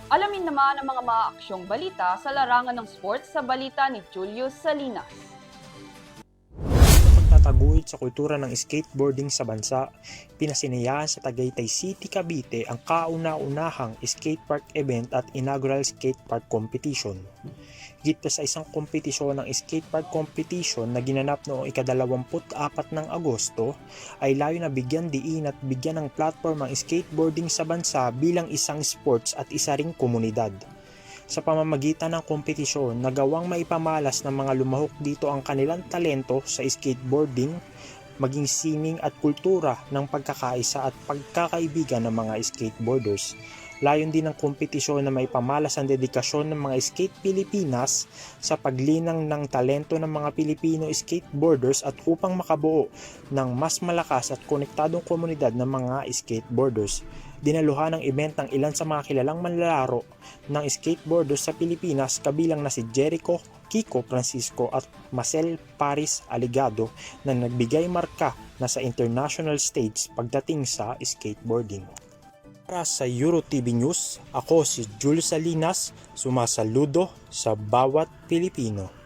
Alamin naman ang mga maaaksyong balita sa larangan ng sports sa balita ni Julius Salinas. Pagtataguhit sa kultura ng skateboarding sa bansa, pinasinayaan sa Tagaytay City, Cavite ang kauna-unahang skatepark event at inaugural skatepark competition. Higit pa sa isang kompetisyon ng skatepark competition na ginanap noong ika-24 ng Agosto, ay layo na bigyan diin at bigyan ng platform ang skateboarding sa bansa bilang isang sports at isa ring komunidad. Sa pamamagitan ng kompetisyon, nagawang maipamalas ng mga lumahok dito ang kanilang talento sa skateboarding, maging sining at kultura ng pagkakaisa at pagkakaibigan ng mga skateboarders. Layon din ng kompetisyon na maipamalas ang dedikasyon ng mga Skate Pilipinas sa paglinang ng talento ng mga Pilipino skateboarders at upang makabuo ng mas malakas at konektadong komunidad ng mga skateboarders. Dinaluhan ng event ng ilan sa mga kilalang manlalaro ng skateboarders sa Pilipinas kabilang na si Jericho Kiko Francisco at Marcel Paris Aligado na nagbigay marka na sa international stage pagdating sa skateboarding. Para sa EuroTV News, ako si Jules Salinas, sumasaludo sa bawat Pilipino.